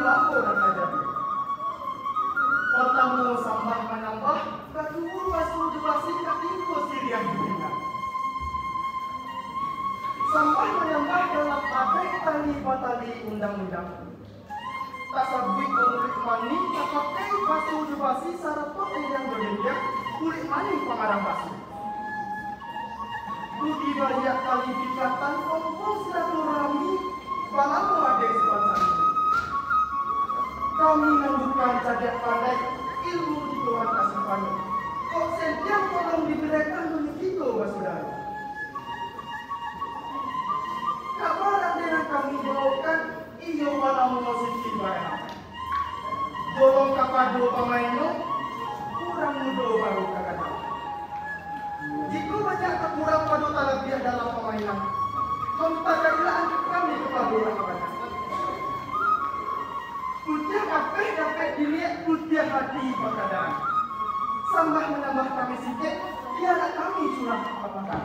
lampu dan aja. Pertama sambah menambah, kedua masuk dibasih ketiga sirian dunia. Sambah menambah dalam abai tali batali undang-undang. Tak sabui kulit mani, tak pakai basuh dibasih saratot yang berdedia, kulit mani pengarang basuh. Budi banyak kali dikatan kompos silaturahmi, balamu ada sepanjang ini. Kami membukan sajak pandai ilmu di Tuhan kasih panik. Kok setiap tolong diberikan begitu, saudara. Kabaran dengan kami bawakan iyo balamu masih tiba. Tolong kapado pemainnya kurang mudah baru kakak. Jika banyak kekurang pada talabiah dalam permainan, mempercayailah untuk kami kepada orang banyak. Putih apa dapat dilihat putih hati berkadang. Sambah menambah kami sikit, tiada kami curang apa-apa.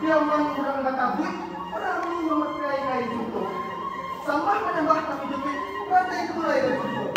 Tiawan kurang batabut, kami memakai kain tutup. Sambah menambah kami jepit, rantai kulai dan tutup.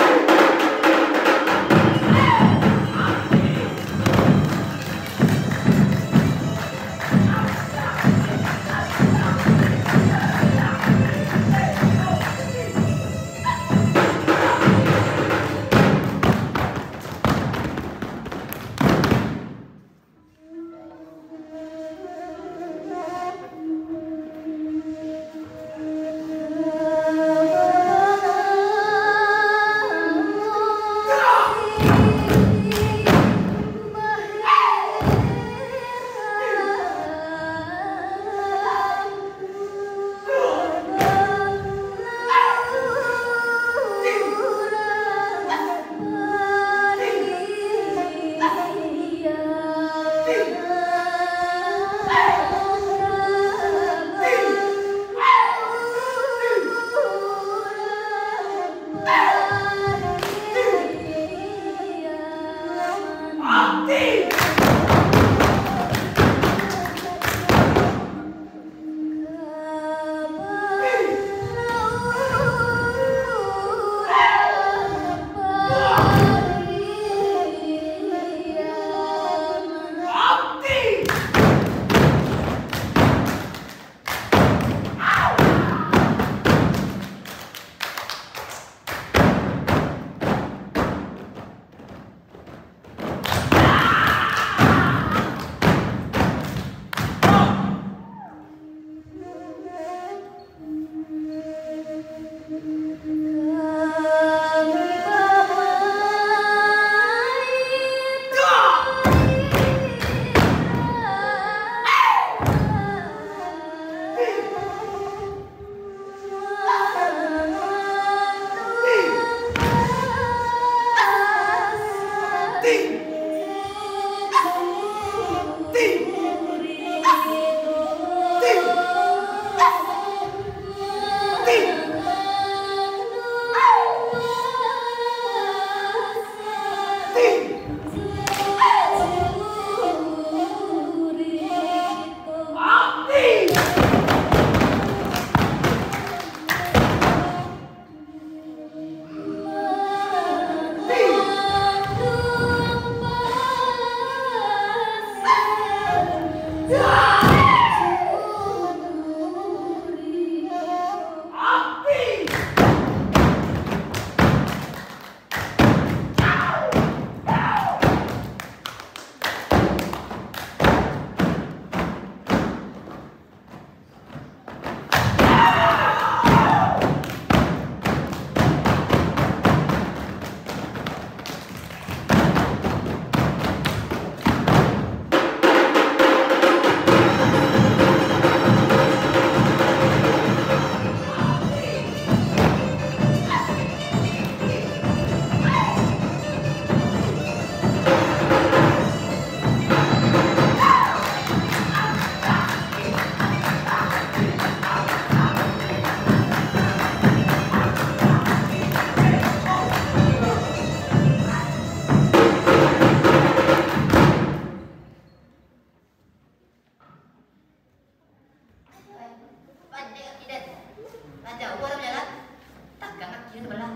Ini sebelah.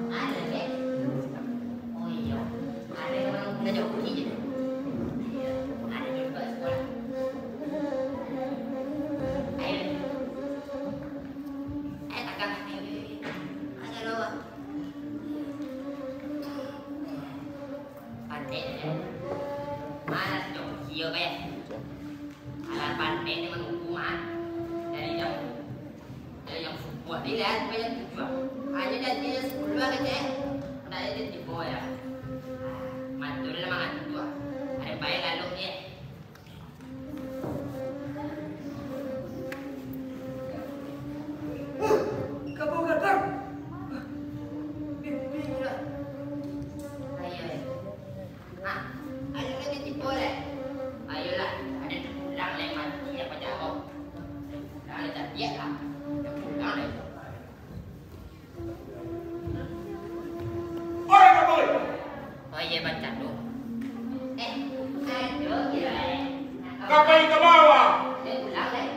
Mana ya? Oh iya. Ada yang orang punya jauh kunci je. Ada juga sekolah. Ayo. Ayo takkan. Ayo lo. Pandai ya. Mana jauh kio kayak. Alat pandai ni menghukuman dari yang buat dilihat banyak tujuan. Hanya dia 10 aja. Tak ada di bawah ya. Mantul lah mangan tua. Ada baik lalu ni. Kamu datang. Bimbing lah. Ayo. Ayo lagi di bawah lah. Ayolah, ada pulang lah mati apa jauh. Dah ada dia lah. Dah pulang lah. Oh iya baca tu. Aduh gila. Kapai ke bawah, Dia pulang lah.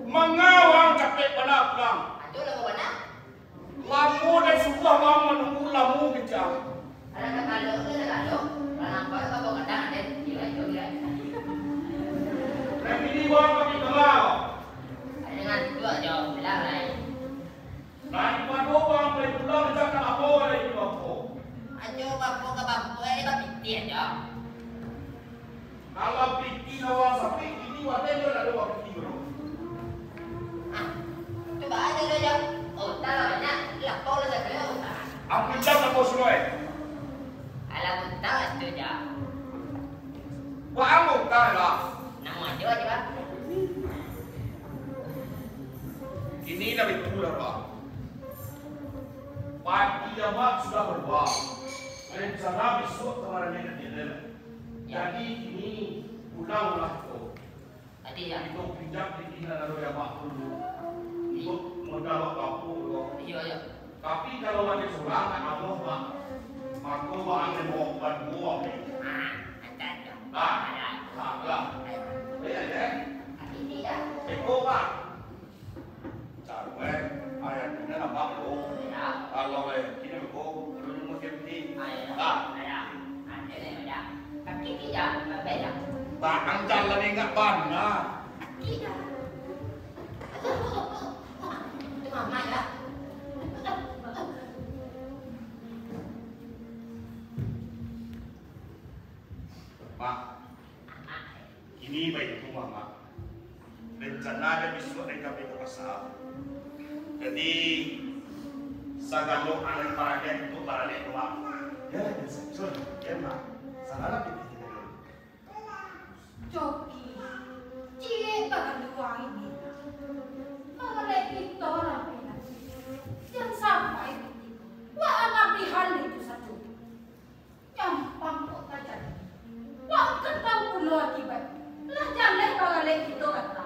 mengawang capek pada pulang. Aduh lah mana? Lamu dan sebuah mam menunggu lamu kejam. Ada kalau kalau nampak apa kadang ada gila gila. Dan ini wang kami ke bawah. Ada dengan dua jauh pulang lah. Nah, di mana wang boleh pulang jangan apa boleh di bawah. Aduh bapak ke bapak ini bapak tiada jauh. Kalau piti nawang sapi ini wadah dia ada wang piti bro. Coba aja dulu jauh. Oh tak banyak. Lapor lah saya oh tak. Aku jam nak bos loe. Alah muntah tu jauh. Wah amu tak lah. Nama aja bang. Ini dah betul lah pak. Pagi jamak sudah berubah. Rencana besok kemarin ini dia. Jadi ini ulanglah tu. Tadi ya. Itu pinjam di tinggal lalu jamak dulu. Untuk modal kampung dulu. Iya iya. Tapi kalau ada seorang Allah pak, maka orang yang mau buat buang ni. Ada. Lah. Lihat. Ini dah. Eko pak. Cakap ayat ini nampak lo. Ya. Kalau kini eko perlu mungkin di. Ayah. Ah. Ada dah. Kaki tidak. Beda. Tak angkat lah ni enggak bana. Tidak. Itu mama ya. Mak. Ini baik rumah mak. Rencana ada besok dari kami ke pasar. Jadi sagalok anak paragen itu paralel mak. Ya, sur, ya mak. Salah pilih kita. Joki, cie bagan dua ini. Mengenai kita orang bilang, yang sampai itu, wah anak dihan itu satu. Nyampang kok tajam. Wah ketau pulau akibat. Lah jangan bagai kita kata.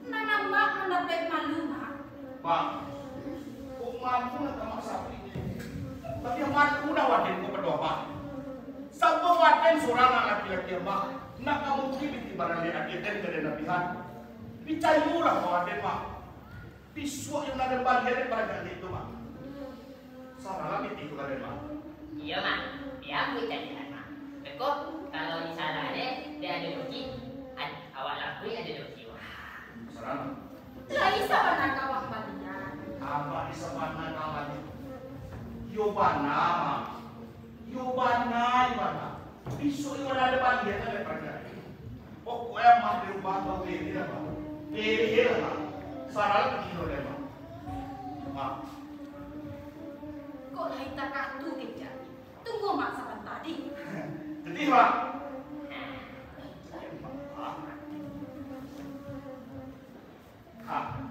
Nana mak mendapat malu mak. Mak, kok mampu nak tamak sapi ini? Tapi yang mampu nak waden kau berdoa mak. Sampai waden seorang anak laki-laki mak. Nak kamu kiri barang dia akhir dan kerana nabihan. Bicayulah kau waden mak. Pisau yang ada bagian pada ganti itu mak. Salah lagi itu waden mak. Iya mak. Dia aku cari mak. Bekok kalau di sana dia ada doki. Awak laku ada doki. Salah. Lah isa mana kawang balian. Apa di sana kawan? Yobana mak. Yobana. Pisau yang ada bagian ada pada ganti. Pokoknya mak di rumah kau ini lah mak. Ini lah mak. Salah lagi itu mak. Mak. Kok hai tak tu kerja. Tunggu mak saban tadi. Jadi mak.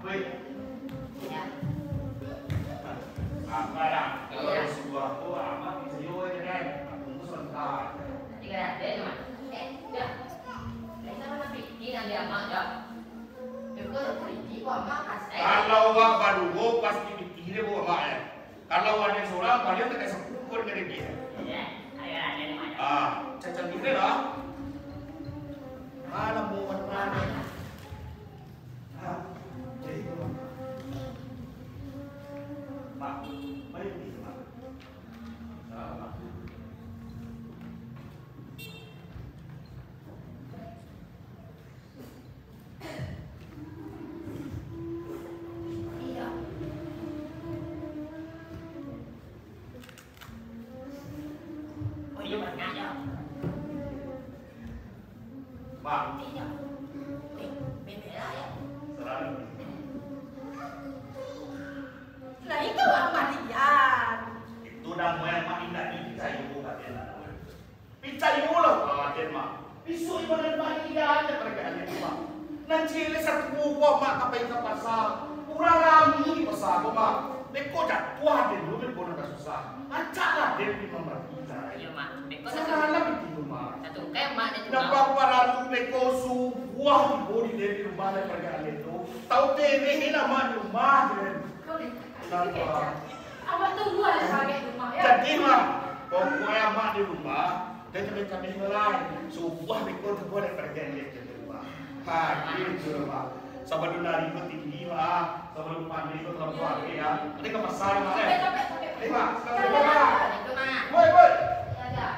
Baik. Ya. Apa dah? Kalau sebuah tu amat video ini kan, tunggu sebentar. Tadi kan ada tu mak. Ya. Lain sama nak fikir nanti amak dah. Bekok politik kok amak kasih. Kalau awak baru pasti fikir bawa mak ya. Kalau ada seorang, kalian tak kasih pukul dari dia. Ya. Ayo ada mak. Cacat gini lah. Mana mau mana? Mak, mari pergi mak. Mak. Iya. Oh iya pernah ya. Mak, Iya. Bebela ya. selalu. Nah itu Amalian. Itu namanya mak indah ini picayu kaden. Picayu loh kaden mak. Isu ibarat mak indah aja mereka ada mak. Nanti satu buku mak kapai ke pasar. Kurang rami di pasar mak. Beko jatuh ada dulu beko nak susah. Acara dia di nomor kita. Iya mak. Beko Sekarang itu mak. satu kayak mak dia Na paparatu beko subuah di bodi dia di rumah dan mereka ada itu. Tahu teh ini nama di rumah dia. Awak tunggu ada kaget rumah ya. Jadi mak, pokoknya mak di rumah, dan kami mulai subuh bikut dan perjanjian di rumah. Ha, gitu mak. Sama dunari itu tinggi mak, sama lupa itu terlalu tua ya. Nanti ke pasar mak ya. Ini mak, sekarang mak. itu mak. Woi woi. Ya.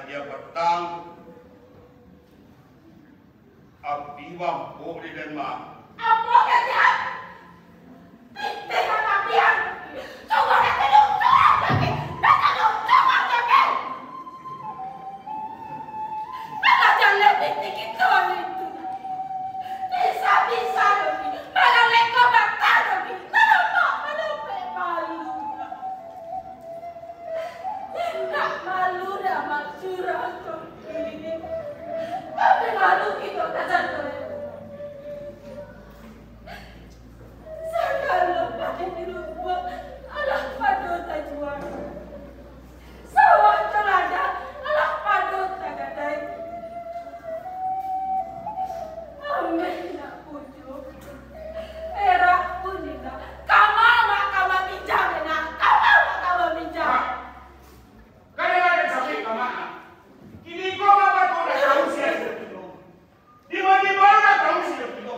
dia petang api bang boleh dan mak. Apa kata? Titik kematian. Coba nak tolong lagi. Nak tolong lagi. Malah jangan titik itu. Bisa lagi. Malah leko bakal lagi. Malah malu. Tak malu dah curang ini. Tapi malu kita kacan tu. Saya lepas di rumah, alah padut tak jual. Sawah celada, alah padut tak gadai. Amin nak pujuk. Erak pun tidak. Kamal pinjam nak. Kamal pinjam. Kadang-kadang sampai ke mana? Kini kau apa kau dah tahu siapa itu? Di mana tahu siapa itu?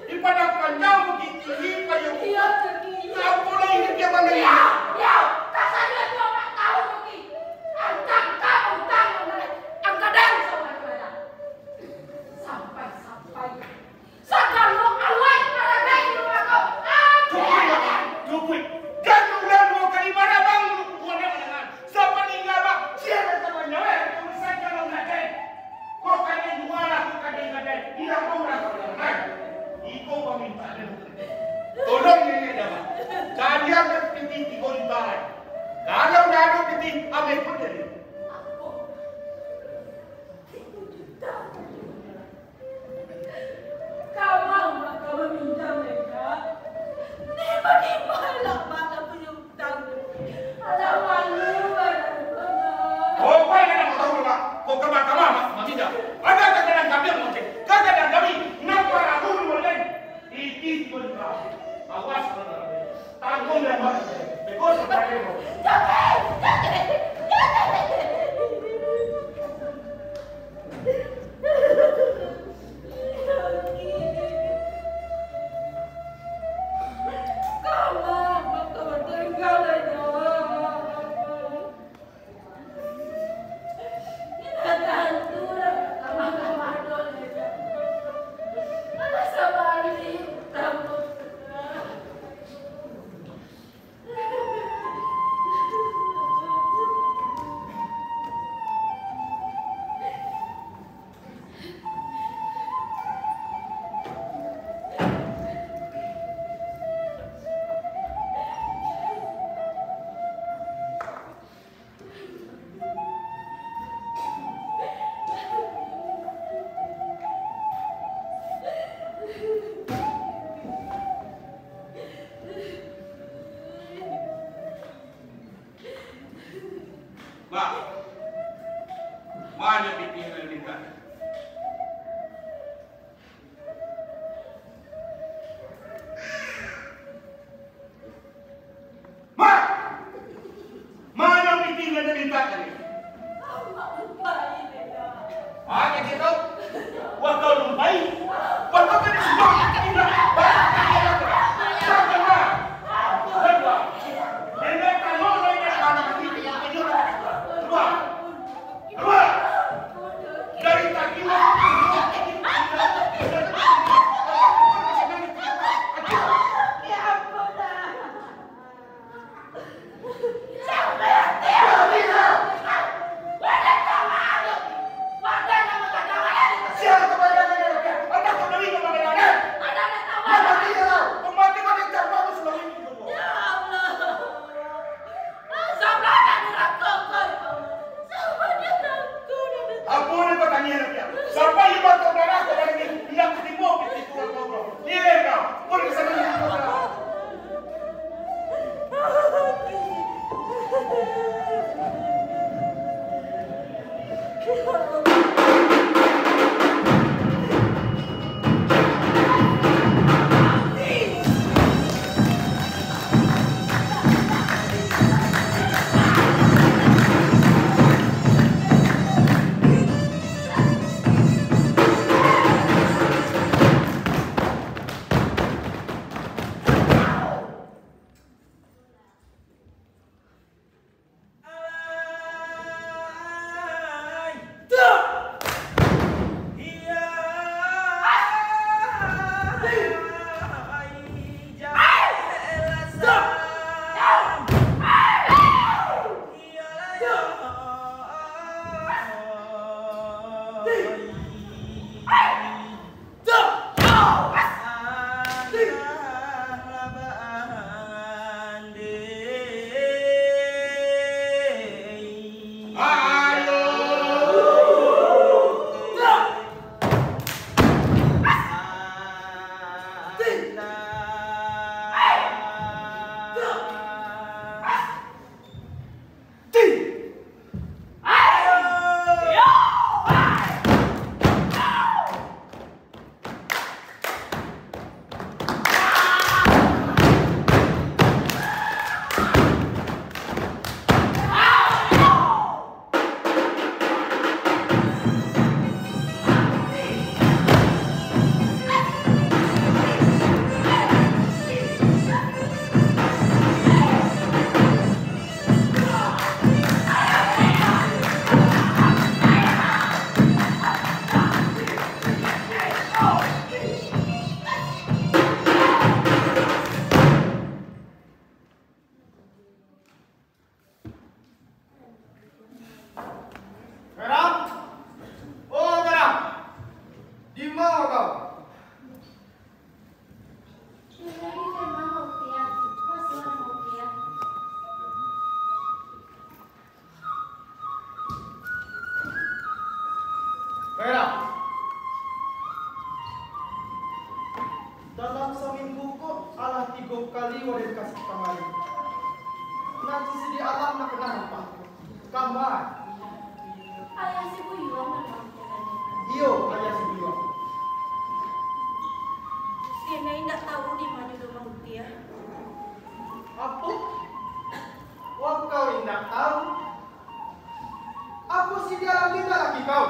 Di pada panjang bukit tinggi kayu. Iya pergi. Kau boleh ingat dia mana? Ya, kasarnya tu orang tahu pergi. Angkat dan sampai. Sakalo alai pada naik rumah kau. Cukup. Jangan ulang mau kali mana bang? Bukan dengan. Siapa tinggal bang? Siapa temannya? Tulisan kalau ngajen. Kau kali dua lah, kau kali ngajen. Tidak kau orang orang. Iko meminta dia. Tolong ini dapat. Kalian berpikir di kontak. Kalau dah ada pikir, ambil pun jadi. Kau meminjam mereka. Tiba-tiba lah mana punya hutang. Alah malu Oh, kau yang nak tahu tak? Kau kemana mati dah. Ada kadang kami yang mati. Kadang kami nak para guru boleh. Iki kontak. Awas kalau tanggung dan mati. Bekos pakai. Jangan. Dalam seminggu kok alah 3 kali wadah kasih kamari. Nanti di alam nak kenapa? Kamar. Ayah si Buyuang memang jangan. Iyo, ayah si Buyuang. Dia tidak tahu di mana rumah dia. Apa? Wah kau tidak tahu. Apa sih dia lagi lagi kau?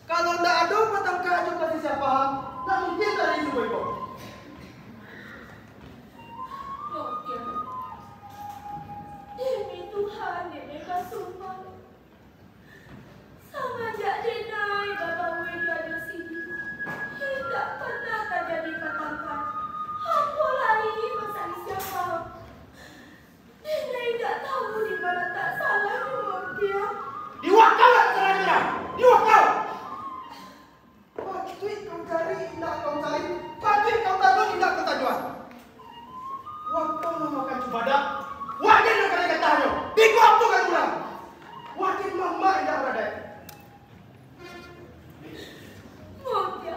Kalau tidak ada patang kacau pasti siapa paham. Tak mungkin dari itu kau. Oh dia. Demi Tuhan dia kasumpah. Semenjak denai bapak dia ada sini. Tidak pernah terjadi petangkan. Apa lagi pasal siapa? Dia tidak tahu di mana tak salah rumah dia. Diwakal lah caranya. Diwakal. Waktu kau cari, tidak kau cari. Waktu kau tahu, tidak kau tajuan. Waktu memakan cubadak. Wakil nak kali katanya. Tiku apa kan ulang? Wakil mama tidak berada. Moga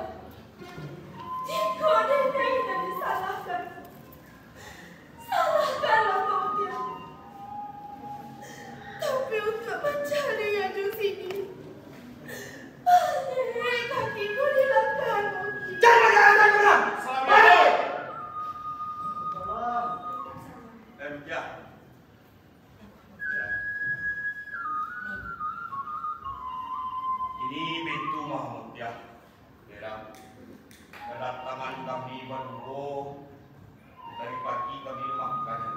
jika dia tidak disalahkan, salahkanlah Moga. Tapi untuk mencarinya di sini, kakiku dilanggar Moga. Jangan. Assalamualaikum. Salam. Ya. Ini pintu Mahmud ya. Kedatangan kami berdua dari pagi kami makan ya.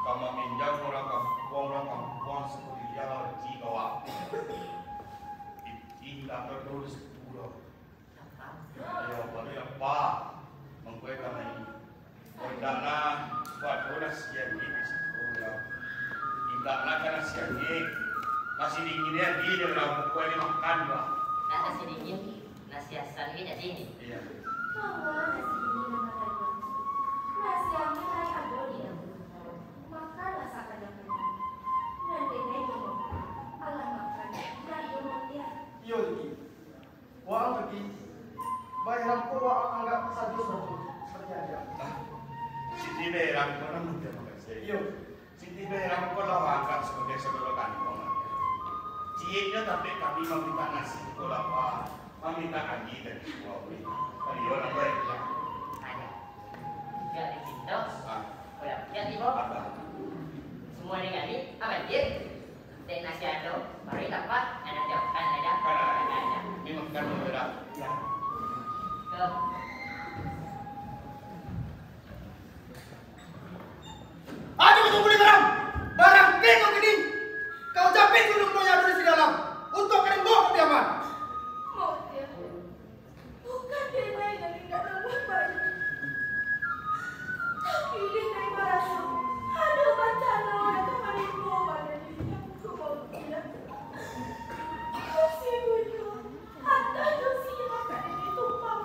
Kami minjam orang kampung seperti dia lagi kawan. Ini tak terus pulau. Ya, boleh apa? Mengkue kami. Kondana buat bonas yang ini sekolah. Indahna karena siang ini nasi dinginnya di dalam kue ini makan bah. Nasi dingin, nasi asam ini jadi ini. Iya. Mama nasi dingin nama tadi. Nasi yang hai ada di dalam. Makan rasakan yang benar. Nanti ngomong. Allah makan. Dan ngomong dia. Iyo lagi. Wang lagi. Baik rampo wang anggap saja seperti aja. Siti berang kau nama dia makan saya. Iyo. Siti berang kau lah angkat sebagai saudara kandung. Cieknya tapi kami meminta nasi kau apa? Meminta lagi dari suami. Kali orang baik ya. Ada. Juga di situ. Ah, Udah, lihat ibu. apa? Semua dengan ini, apa dia? Dan nasi ado, baru dapat, ada jauh kan ada. Kan Ada. ini makan berat. Ya. Ke. Ayo kita beli barang. Barang kau gini. Kau capek dulu punya ada di dalam. Untuk kalian bawa ke Yaman. Mau dia. Bukan dia main dan tidak dapat baik. Tapi dia naik merasa ada bencana yang kemarin bawa dari yang ku mau dia. Kasih bujuk. Hatta dosi makan ini tumpah.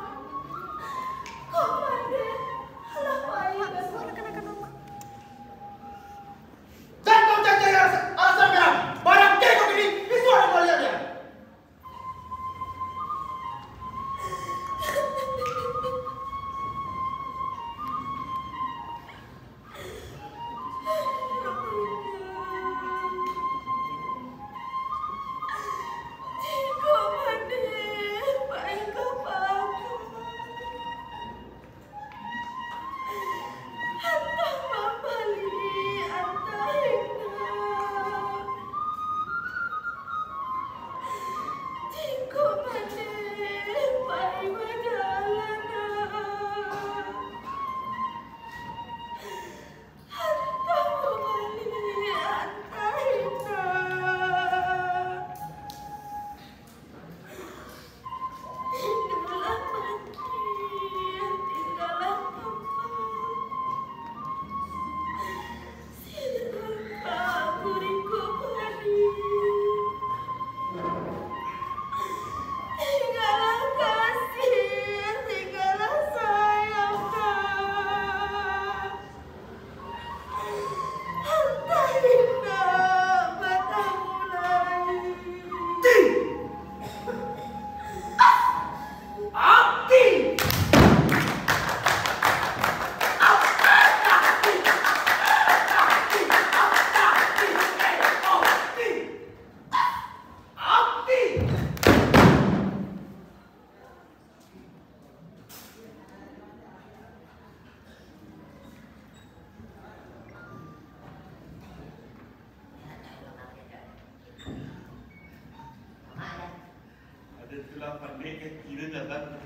Itulah pandai ke kira dalam.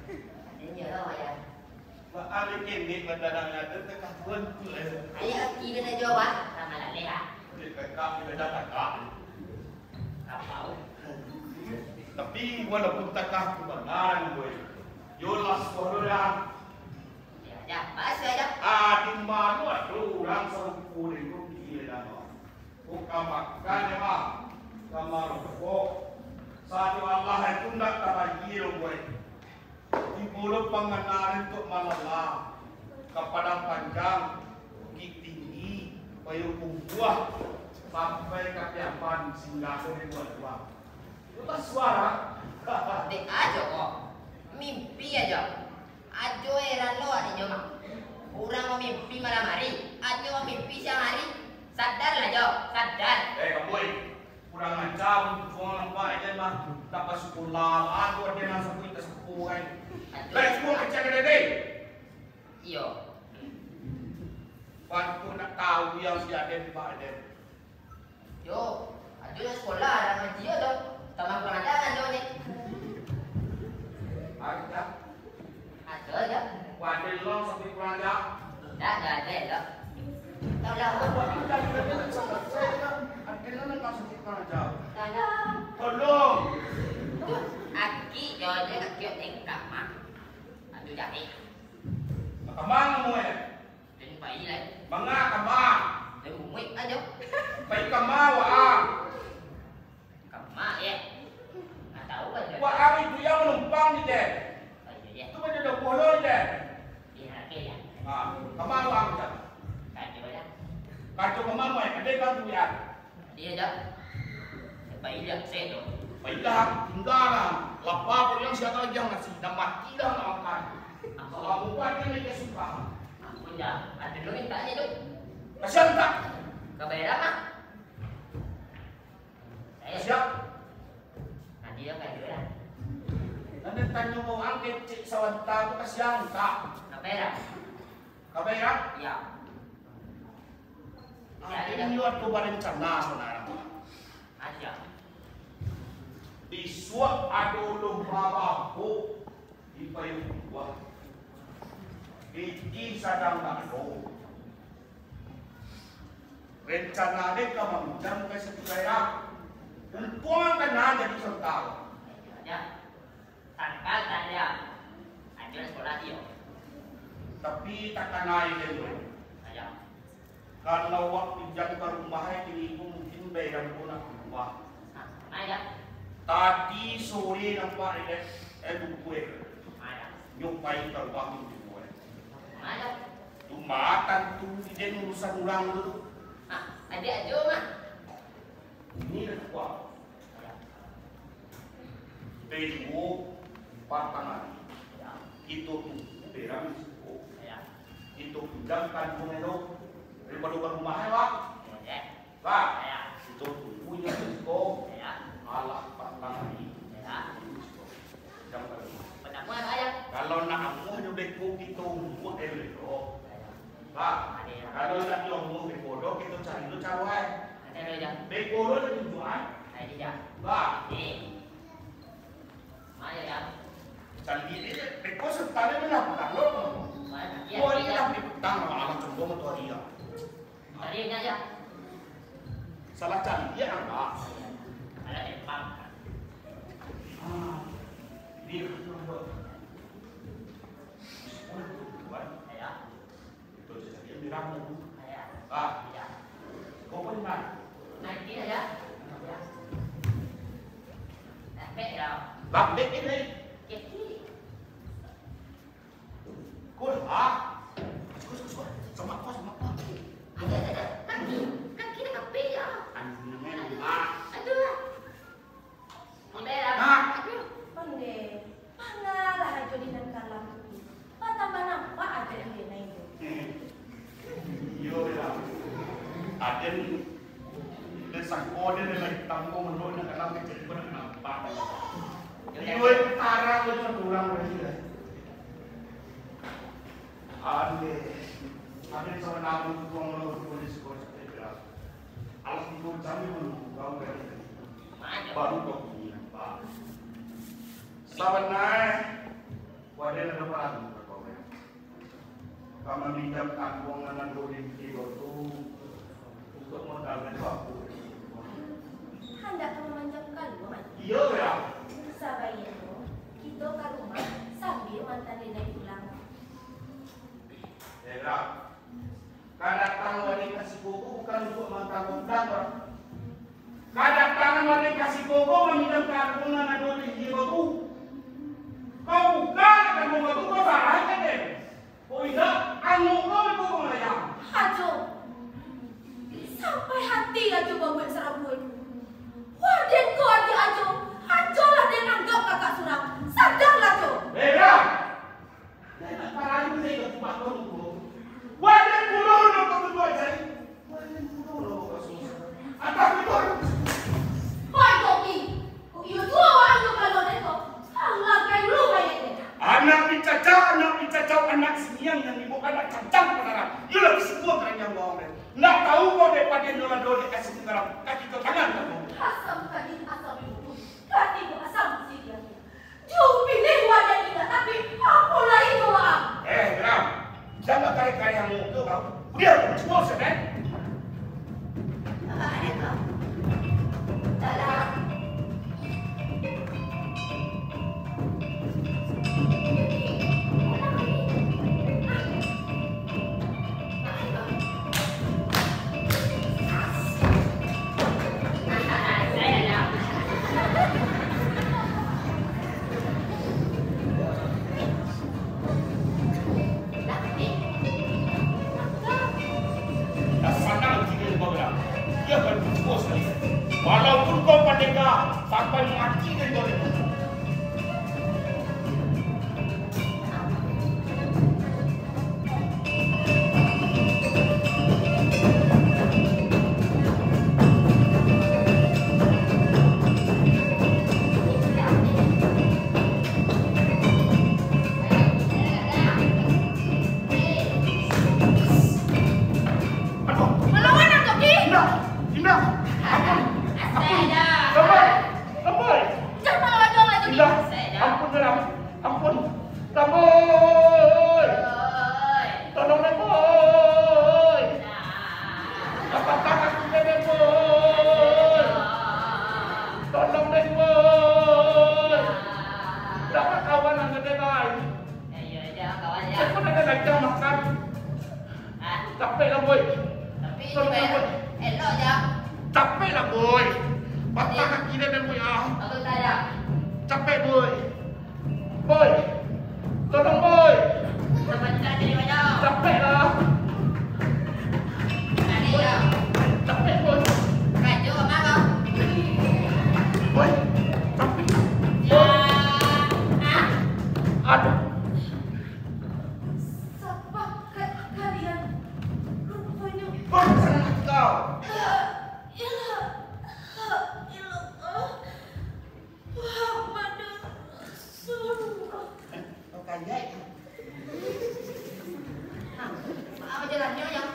Ini lah ayah. Maalik ini mendanang ada tekah tuan tu. Ayah kira dah jawab. Sama lah leha. Tekah kita dah tekah. Kapau. Tapi walaupun tekah kebenaran gue, yolas korang. Ya, pas aja. Di mana ada orang serumpu itu kira dah. Bukan makan ya mak. Kamar pokok. Saat Allah itu nak teragi gue. Di mulut pengenalan untuk malala kepada panjang bukit tinggi payung buah sampai kapiapan singgah ke dua-dua. Itu suara. Dek aja kok. Mimpi aja. Ajo era lo ada joma. Orang mau mimpi malam hari. Ajo mau mimpi siang hari. Sadar lah Jo. Sadar. Kamu kurang macam tuan nampak aja mah dapat sekolah aku dia nak sampai ke sekolah kan. Let's go ke cakap deh. Iyo. Waktu nak tahu yang si Aden Pak Aden. Yo. Ajo yang sekolah ada ngaji yo dong. Sama kurang ada kan Jo ni. Ada. Ada aja. Wadah long sampai kurang ada. Dah ada dah. Tahu lah. Tolong. Aki Jo dia aki tingkap mah. Aduh jadi. Kamang mo eh. Jadi bayi lah. Mga kamang. Dia muik aja. Baik kamawa ah. Kamak ya. Nggak tahu kan Jo. Wah kami itu yang menumpang ni deh. Ayo ya. Itu macam dah boleh deh. Iya oke ya. Ah, kamawa macam. Kacau ya. Kacau kamang mo eh. Ada kan tu ya. Dia aja. Bayi dia sedo. Baiklah, tinggallah. Lapar pun yang siapa lagi yang nasi. Dah mati dah nak makan. Kalau buat dia dia suka. Aku dah. Ada dulu minta aja tu. Kasihan tak? Kebayar mah. Siap. Nanti dia kayak dia. Nanti tanya mau angkat cik sawanta tu kasihan tak? Kebayar. Kabayar? Ya. Ini waktu berencana sebenarnya. Aja. Di suap ada lomba babu di payung buah. Di sadang bakso. Rencana dia kemanjang ke sekitar untuan kena jadi serta. Ya. Tangkal tanya. Aja sekolah dia. Tapi tak kena ini gue. Aja. Kalau waktu jam ke rumah ini mungkin bayar pun nak rumah. Aja. Tadi sore nampak dia gue Aja. nyupai terbang di gue. Aja. Tu makan tu dia urusan orang tu. Ada aja mah. Ini dah kuat. Tengok patangan. Itu tu berang itu. Itu pindahkan pemelo daripada ke rumah lah. Lah. Itu tu punya itu. Allah patangan ini. Kalau nak amuh ni dekuk kita umur elok. Lah. Kalau nak diomong di bodoh kita cari tu cawan. Di bodoh tu tujuan. Lah. Cari ni dekuk serta ni nak petang lo. Kau ni nak petang malam cembung tu dia. Salah cari dia nak. Dia nombor. Itu jadi dirang tu. Kau pun mana? Lambek ini. Kau ah. Sama kau. Pande, pangalah aja di dalam kalam itu. Patambah nampak aja yang dia naik. Yo ya. Aden desang kode ni lagi tanggung menurut nak kalam kecil pun nak nampak. Yo tarang tu orang boleh. Ade sama nama tu orang orang polis kau cakap. Alas itu kami menunggu kau dari baru kau punya. Sabenarnya, wadah ada perang berkomen. Kamu minjam kantong dulu di kilo itu untuk modal dan waktu. Hendak memanjangkan rumah. Iya ya. Sabayano, kita ke rumah sambil mantan nenek pulang. Ya, kadang wanita kasih buku bukan untuk mantan undang. Kadang wanita kasih buku meminjam kantong dulu di kilo itu. Kau bukan kamu itu kau salah kan deh. Oh iya, anu kau itu mengayak. Hajo, sampai hati Hajo bawa serabut. Waden kau Hajo, Hajo lah dia nanggap kakak Surang. Sadarlah Jo. Beda. Saya parah ini saya cuma kau dulu. Waden dulu nak kau berdua jadi. Waden dulu kau susah. Atau betul. Hai Toki, iyo dua orang tu kalau neko. Allah kayu lu banyak deh. Anak dicacau, anak senian yang ibu anak cacang pengarang. Ia lagi semua keranjang bawang. Nak tahu kau daripada nyola dua dikasih pengarang. Kaki kau tangan kamu. Asam kaki asam itu, kaki itu asam sih dia. Jauh pilih wadah kita, tapi apalah itu ah. Ram, jangan kari-kari yang mau kau. Biar semua sedang. Salah. Walaupun kau pendekar sampai mati dan boleh. Melawan aku Ki. Indah. Jangan melawan dong itu Ki. Ampun dalam, ampun, Boy, tolong deh Boy, apa kakak kita deh Boy, tolong deh Boy, dapat kawan yang gede baik, saya pun ada lagi makan, capek lah Boy, capek lah Boy, patah kaki dia Boy capek Boy. Boy, tolong Boy. Capek lah. Capek Boy. Boy, capek. Aduh. Siapa kalian? Rupanya. Boy, sana kau. Apa jalannya ya?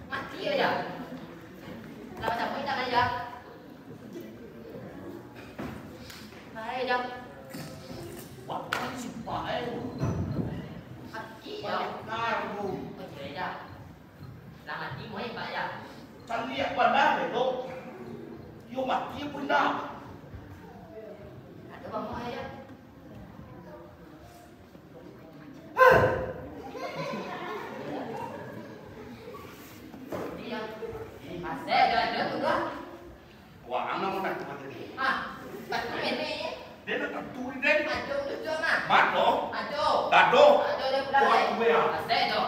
Mati aja. Lama capek tak aja. Mari jam. Wah, si Pak. Mati ya. Naru. Oke dah. Lah mati mau Pak ya. Sang lihat bandar itu. Yo mati pun dah. Ada bang mau aja. Dia. Masih ada tu dah. Wah, anak mau nak buat ini. Pasti ini. Dia nak turi dia. Aduh tu mah. Bato. Aduh. Dado. Aduh dia pulang. Buat gue ya. Masih tu.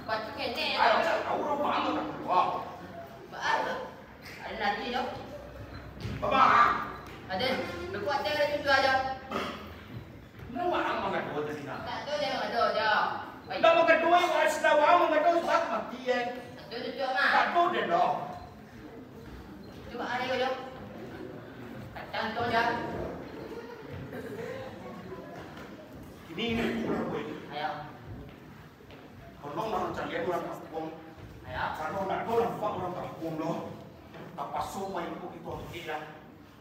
Pasti ini. Ada orang bangun tak keluar. Ada lagi tu. Bapa. Ada. Berkuat dia ada tu aja. Nama anak nak buat ini. Tak tu dia ada dia. Nama kedua yang sudah awam kedua sebab mati ya. Tu mah. Tak tahu dia dah. Cuba ada kau. Kacang tu aja. Ini kurang gue. Ayo. Kalau orang cari orang kampung, Ayo. kalau nak orang kampung loh, apa semua itu kita tidak.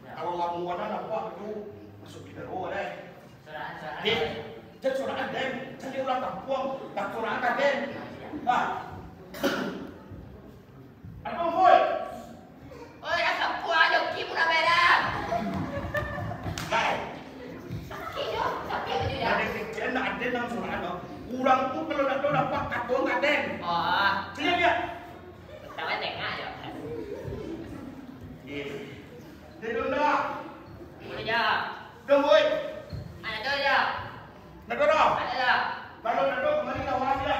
Kalau lamu ada nak buat itu Masuk di bero deh. Sorak-sorak. Dek, jadi sorakan den. Jadi ulang kampung, tak sorakan den. Nah. Apa boy? Oi, rasa puas joki muna merah. Baik. Sakit jo, sakit apa juga? Ada kecil nak den nang sorakan no. Kurang tu kalau nak tahu dapat kampung tak den. Oh, Sini dia. tahu tengah jo. Dia dah. Ini jo. Dong boy. Ada tu jo. Nak dah. Ada jo. Kalau nak tahu kemari lawan dia.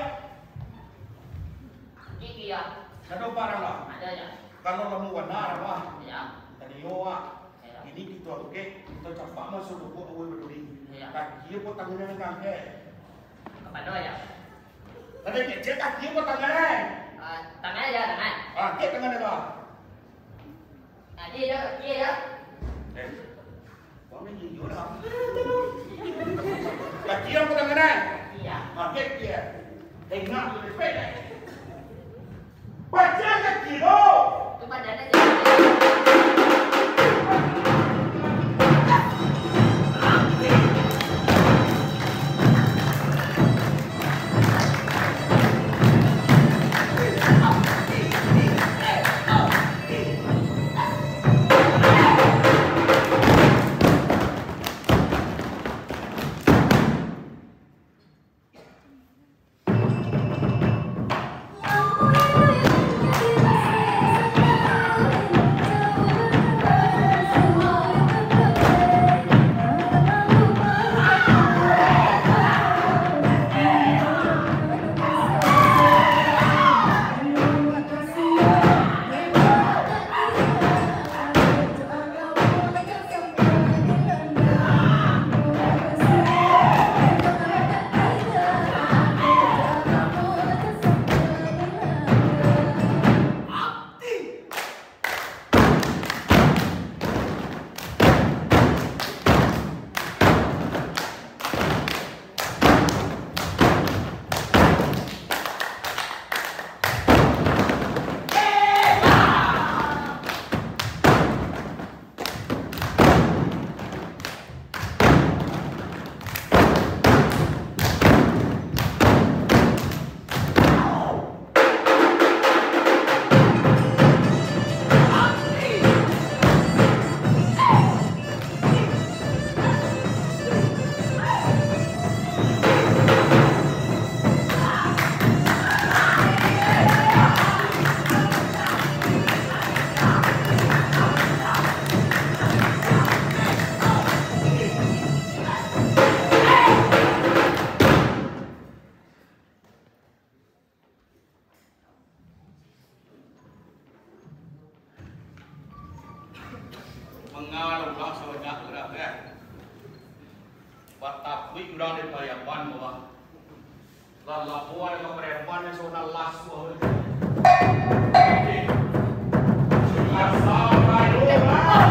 Ini jo. Nak tahu parang lah. Ada jo. Kalau kamu warna apa? Ya. Tadi yoa. Ini kita oke, kita campak masuk buku awal berduri. Iya. Kaki apa tangannya yang kangke? Kepada jo. Tadi kecil kaki apa tangannya? Tangan aja, tangan. Ah, kek tangannya dah. Dia jo, dia jo. Kau ni jujur dah. Kaki apa tangannya? Iya. Ah, kek dia. Tengah tu lepet. Baca kaki lo. Tu badan aja. Mengalau ulang sebanyak gerak ya. Batapui ulang di payapan bahwa lalapuan ke perempuan yang sudah lasu. Asal kayu lah.